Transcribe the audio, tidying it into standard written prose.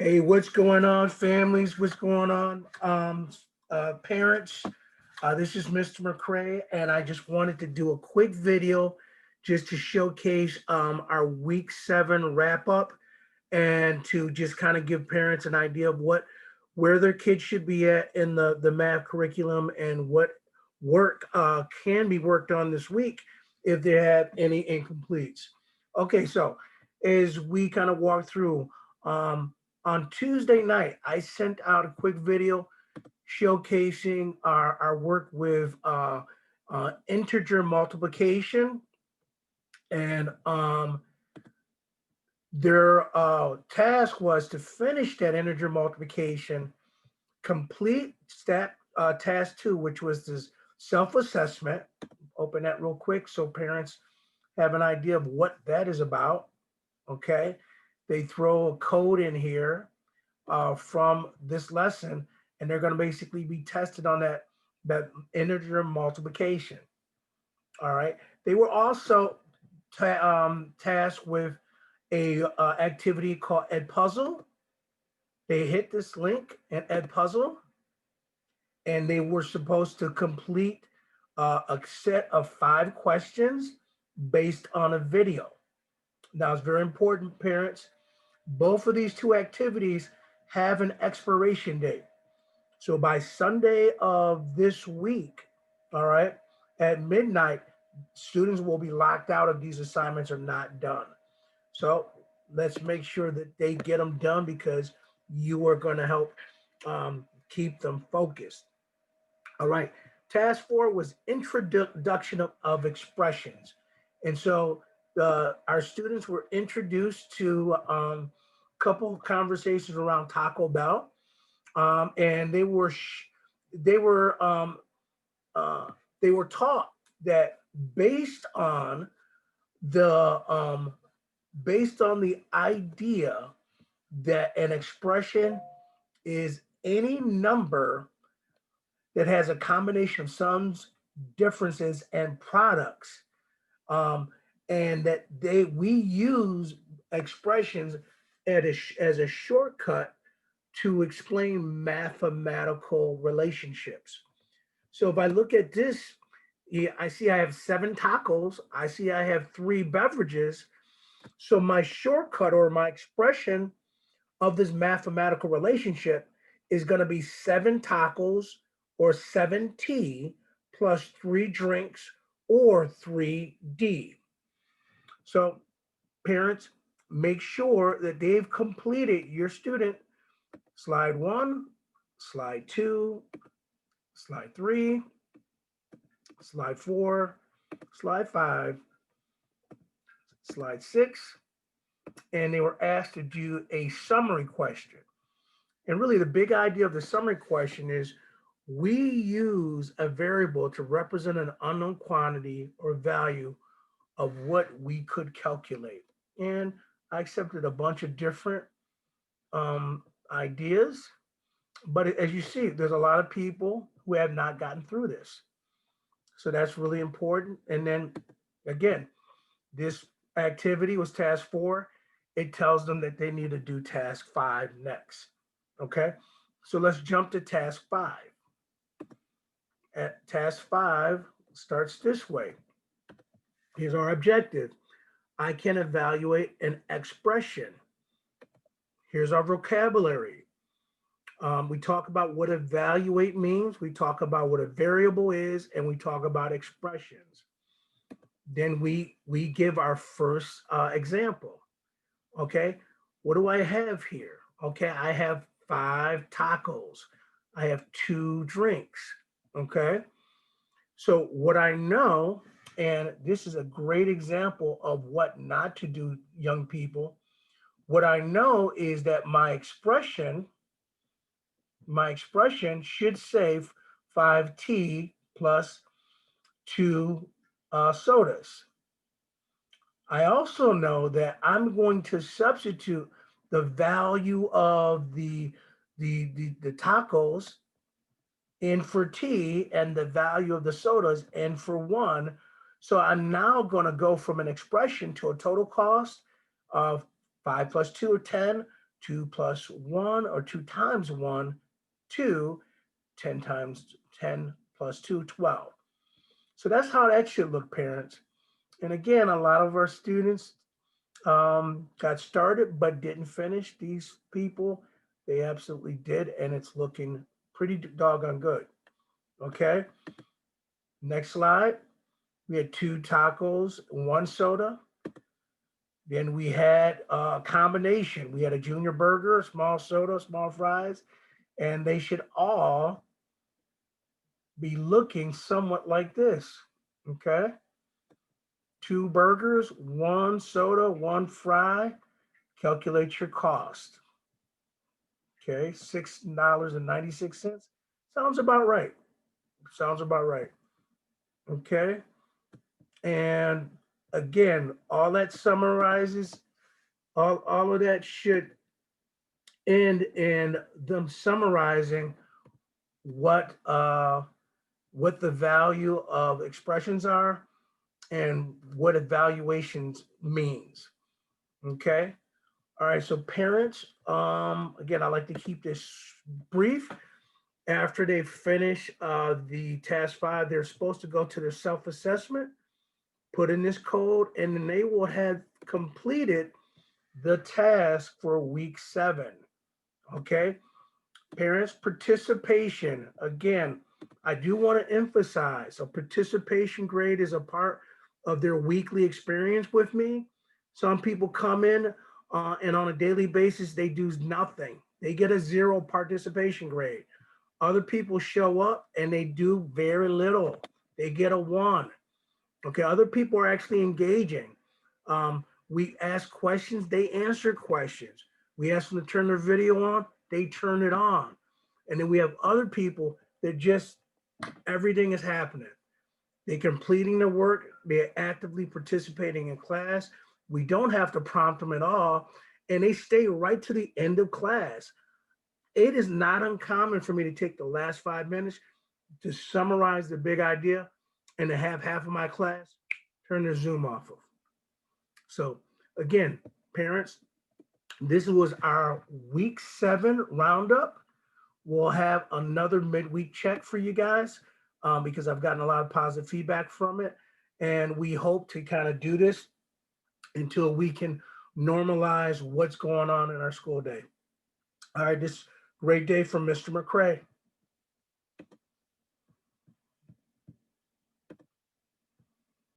Hey, what's going on, families? What's going on, parents? This is Mr. McCray, and I just wanted to do a quick video just to showcase our week 7 wrap up and to just kind of give parents an idea of where their kids should be at in the math curriculum and what work can be worked on this week if they have any incompletes. Okay, so as we kind of walk through, um, on Tuesday night, I sent out a quick video showcasing our work with integer multiplication. And their task was to finish that integer multiplication, complete task 2, which was this self-assessment. Open that real quick so parents have an idea of what that is about. Okay. They throw a code in here from this lesson, and they're going to basically be tested on that integer multiplication. All right. They were also tasked with a activity called Ed Puzzle. They hit this link in Ed Puzzle, and they were supposed to complete a set of 5 questions based on a video. Now, it's very important, parents. Both of these two activities have an expiration date. So by Sunday of this week, all right, at midnight, students will be locked out if these assignments are not done. So let's make sure that they get them done because you are going to help keep them focused. All right. Task 4 was introduction of expressions. And so our students were introduced to a couple of conversations around Taco Bell, and they were um, uh, they were taught that based on the idea that an expression is any number that has a combination of sums, differences, and products, um, and that we use expressions as a shortcut to explain mathematical relationships. So if I look at this, yeah, I see I have 7 tacos. I see I have 3 beverages. So my shortcut or my expression of this mathematical relationship is going to be 7 tacos or 7T plus 3 drinks or 3D. So parents, make sure that they've completed your student slide 1, slide 2, slide 3, slide 4, slide 5, slide 6, and they were asked to do a summary question. And really the big idea of the summary question is we use a variable to represent an unknown quantity or value of what we could calculate. And I accepted a bunch of different ideas, but as you see, there's a lot of people who have not gotten through this. So that's really important. And then again, this activity was task 4. It tells them that they need to do task 5 next. Okay, so let's jump to task 5. At task 5 starts this way. Here's our objective. I can evaluate an expression. Here's our vocabulary. We talk about what evaluate means. We talk about what a variable is, and we talk about expressions. Then we give our first example. Okay, what do I have here? Okay, I have 5 tacos. I have 2 drinks. Okay, so what I know, and this is a great example of what not to do, young people. What I know is that my expression should say 5T plus 2 sodas. I also know that I'm going to substitute the value of the tacos in for T and the value of the sodas in for 1. So I'm now going to go from an expression to a total cost of 5 plus 2 or 10 2 plus 1 or 2 times 1, 2, 10 times 10 plus 2, 12. So that's how that should look, parents. And again, a lot of our students got started but didn't finish. These people, they absolutely did, and it's looking pretty doggone good. Okay, next slide. We had 2 tacos, 1 soda. Then we had a combination. We had a junior burger, a small soda, small fries, and they should all be looking somewhat like this. Okay, 2 burgers, 1 soda, 1 fry. Calculate your cost. Okay, $6.96. Sounds about right. Sounds about right. Okay, and again, all that summarizes, all of that should end in them summarizing what what the value of expressions are and what evaluations means. Okay. All right. So parents, again, I like to keep this brief. After they finish the task 5, they're supposed to go to their self-assessment, put in this code, and then they will have completed the task for week 7. Okay. Parents, participation. Again, I do want to emphasize a participation grade is a part of their weekly experience with me. Some people come in and on a daily basis, they do nothing. They get a 0 participation grade. Other people show up and they do very little. They get a 1. Okay, other people are actually engaging. We ask questions, they answer questions. We ask them to turn their video on, they turn it on. And then we have other people that just everything is happening. They're completing their work, they're actively participating in class. We don't have to prompt them at all, and they stay right to the end of class. It is not uncommon for me to take the last 5 minutes to summarize the big idea and to have half of my class turn their Zoom off of. So again, parents, this was our week 7 roundup. We'll have another midweek check for you guys because I've gotten a lot of positive feedback from it. And we hope to kind of do this until we can normalize what's going on in our school day. All right, this great day from Mr. McCrae.